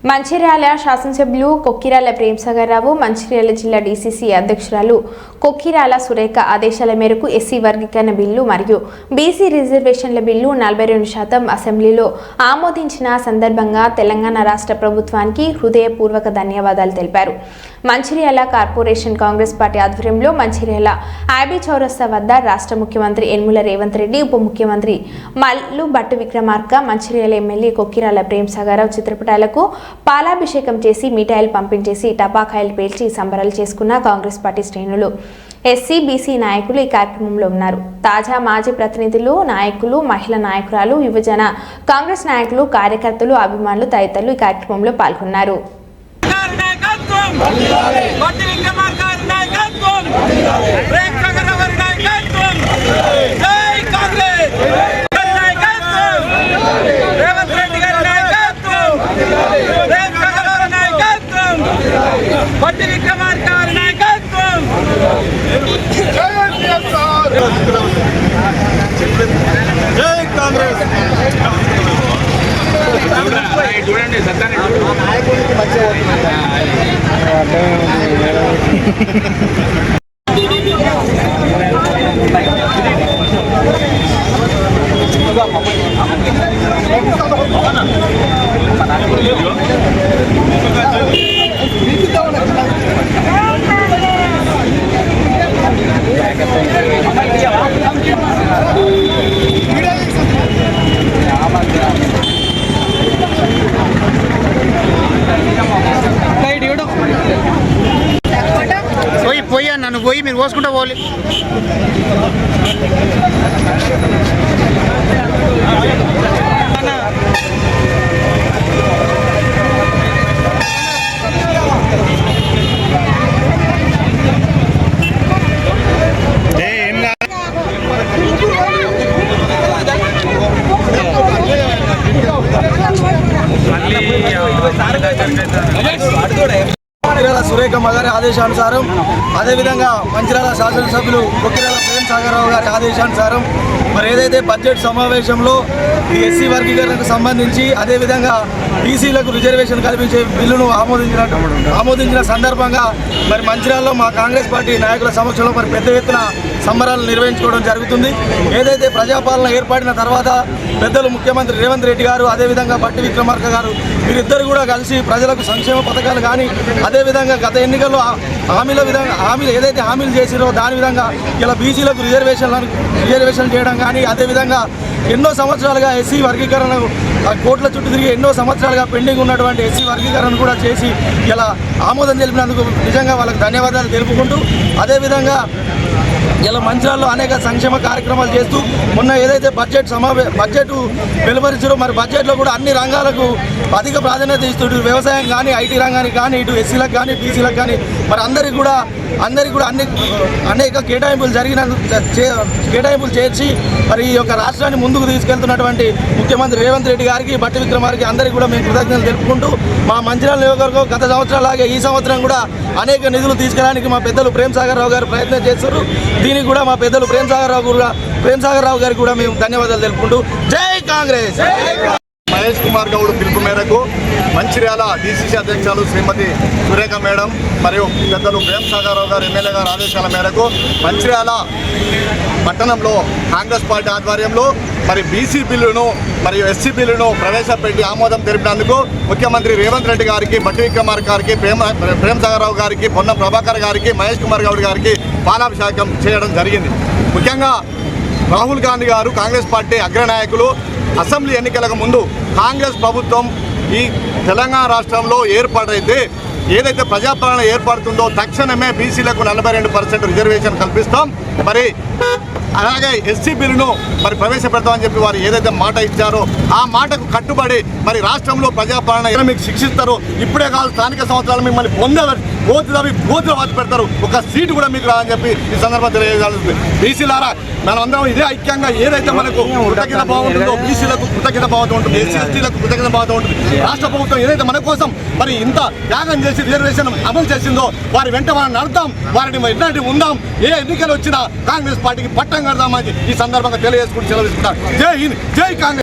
మంచిర్యాల శాసనసభ్యులు కొక్కిరాల ప్రేమ్సాగర్ రావు, మంచిర్యాల జిల్లా డీసీసీ అధ్యక్షురాలు కొక్కిరాల సురేఖ ఆదేశాల మేరకు ఎస్సీ వర్గీకరణ బిల్లు మరియు బీసీ రిజర్వేషన్ల బిల్లు 42% అసెంబ్లీలో ఆమోదించిన సందర్భంగా తెలంగాణ రాష్ట్ర ప్రభుత్వానికి హృదయపూర్వక ధన్యవాదాలు తెలిపారు. మంచిర్యాల కార్పొరేషన్ కాంగ్రెస్ పార్టీ ఆధ్వర్యంలో మంచిర్యాల ఐబీ చౌరస్తా వద్ద రాష్ట్ర ముఖ్యమంత్రి యనమల రేవంత్ రెడ్డి, ఉప ముఖ్యమంత్రి మల్లు భట్టి విక్రమార్క, మంచిర్యాల ఎమ్మెల్యే కొక్కిరాల ప్రేమ్సాగర్ రావు చిత్రపటాలకు పాలాభిషేకం చేసి మిఠాయిలు పంపించేసి టపాకాయలు పేల్చి సంబరాలు చేసుకున్న కాంగ్రెస్ పార్టీ శ్రేణులు, ఎస్సీ బీసీ నాయకులు ఈ కార్యక్రమంలో ఉన్నారు. తాజా మాజీ ప్రతినిధులు, నాయకులు, మహిళా నాయకురాలు, యువజన కాంగ్రెస్ నాయకులు, కార్యకర్తలు, అభిమానులు తదితరులు ఈ కార్యక్రమంలో పాల్గొన్నారు. జై కాంగ్రెస్. చూడండి నాయకుడికి మంచిగా పోయి నన్ను పోయి మీరు పోసుకుంటా పోలే. సురేఖ గారి ఆదేశానుసారం, అదేవిధంగా మంచిర్యాల శాసనసభ్యులు కొక్కిరాల ప్రేమ్సాగర్ రావు గారి ఆదేశానుసారం మరి ఏదైతే బడ్జెట్ సమావేశంలో ఈ ఎస్సీ వర్గీకరణకు సంబంధించి అదేవిధంగా బీసీలకు రిజర్వేషన్ కల్పించే బిల్లును ఆమోదించిన సందర్భంగా మరి మంచిర్యాలలో మా కాంగ్రెస్ పార్టీ నాయకుల సమక్షంలో మరి పెద్ద ఎత్తున సంబరాలు నిర్వహించుకోవడం జరుగుతుంది. ఏదైతే ప్రజాపాలన ఏర్పడిన తర్వాత పెద్దలు ముఖ్యమంత్రి రేవంత్ రెడ్డి గారు, అదేవిధంగా భట్టి విక్రమార్క గారు వీరిద్దరు కూడా కలిసి ప్రజలకు సంక్షేమ పథకాలు కానీ అదేవిధంగా గత ఎన్నికల్లో హామీలు ఏదైతే హామీలు చేసిరో దాని విధంగా ఇలా బీసీలకు రిజర్వేషన్ చేయడం కానీ అదేవిధంగా ఎన్నో సంవత్సరాలుగా ఎస్సీ వర్గీకరణ కోట్ల చుట్టూ తిరిగి ఎన్నో సంవత్సరాలుగా పెండింగ్ ఉన్నటువంటి ఎస్సీ వర్గీకరణ కూడా చేసి ఇలా ఆమోదం తెలిపినందుకు నిజంగా వాళ్ళకి ధన్యవాదాలు తెలుపుకుంటూ అదేవిధంగా ఇలా మంచిర్యాలలో అనేక సంక్షేమ కార్యక్రమాలు చేస్తూ మొన్న ఏదైతే బడ్జెట్ వెలువరించారో మరి బడ్జెట్లో కూడా అన్ని రంగాలకు అధిక ప్రాధాన్యత ఇస్తూ వ్యవసాయం కానీ ఐటీ రంగానికి కానీ ఇటు ఎస్సీలకు కానీ బీసీలకు కానీ మరి అందరికీ కూడా అనేక కేటాయింపులు కేటాయింపులు చేర్చి మరి ఈ యొక్క రాష్ట్రాన్ని ముందుకు తీసుకెళ్తున్నటువంటి ముఖ్యమంత్రి రేవంత్ రెడ్డి గారికి, భట్టి విక్రమార్కి అందరికీ కూడా మేము కృతజ్ఞతలు తెలుపుకుంటూ మా మంచిర్యాల నియోజకవర్గం గత సంవత్సరాలాగే ఈ సంవత్సరం కూడా అనేక నిధులు తీసుకెళ్ళడానికి మా పెద్దలు ప్రేమ్సాగర్ రావు గారు ప్రయత్నం చేస్తారు. దీనికి కూడా మా పెద్దలు ప్రేమ్సాగర్ రావు గారికి కూడా మేము ధన్యవాదాలు తెలుపుకుంటూ జై కాంగ్రెస్. మహేష్ కుమార్ గౌడ్ పిలుపు మేరకు మంచిర్యాల డీసీసీ అధ్యక్షులు శ్రీమతి సురేఖ మేడం మరియు పెద్దలు ప్రేమ్సాగర్ రావు గారు ఎమ్మెల్యే గారి ఆదేశాల మేరకు మంచిర్యాల పట్టణంలో కాంగ్రెస్ పార్టీ ఆధ్వర్యంలో మరి బీసీ బిల్లును మరియు ఎస్సీ బిల్లును ప్రవేశపెట్టి ఆమోదం తెలిపినందుకు ముఖ్యమంత్రి రేవంత్ రెడ్డి గారికి, భట్టి విక్రమార్క గారికి, ప్రేమ్సాగర్ రావు గారికి, పొన్నం ప్రభాకర్ గారికి, మహేష్ కుమార్ గౌడ్ గారికి పాలాభిషేకం చేయడం జరిగింది. ముఖ్యంగా రాహుల్ గాంధీ గారు కాంగ్రెస్ పార్టీ అగ్రనాయకులు అసెంబ్లీ ఎన్నికలకు ముందు కాంగ్రెస్ ప్రభుత్వం ఈ తెలంగాణ రాష్ట్రంలో ఏర్పాటైతే ఏదైతే ప్రజాపాలన ఏర్పడుతుందో తక్షణమే బీసీలకు 42% రిజర్వేషన్ కల్పిస్తాం, మరి అలాగే ఎస్సీ బిల్లును మరి ప్రవేశపెడతామని చెప్పి వారు ఏదైతే మాట ఇచ్చారో ఆ మాటకు కట్టుబడి మరి రాష్ట్రంలో ప్రజాపాలన మీకు శిక్షిస్తారు. ఇప్పుడే కాదు, స్థానిక సంవత్సరాలు మిమ్మల్ని బూతులు వాచి పెడతారు, ఒక సీటు కూడా మీకు రాదని చెప్పి ఈ సందర్భంగా తెలియజేయాల్సింది. బీసీలారా మనమందరం ఇదే ఐక్యంగా ఏదైతే మనకు కృతజ్ఞత బాగుంటుందో బీసీలకు కృతజ్ఞత బాగుతూ ఉంటుంది, ఎస్సీ ఎస్టీలకు కృతజ్ఞత బాగుతూ ఉంటుంది. రాష్ట్ర ప్రభుత్వం ఏదైతే మన కోసం మరి ఇంత త్యాగం చేసి రిజర్వేషన్ అమలు చేసిందో వారి వెంట మనం నడుద్దాం, వారిని ఎట్లాంటి ఉందాం, ఏ ఎన్నికలు వచ్చినా కాంగ్రెస్ పార్టీకి పట్టం కడదామని ఈ సందర్భంగా తెలియజేసుకుంటూ సెలవు తీసుకుంటారు. జై హింద్, జై కాంగ్రెస్.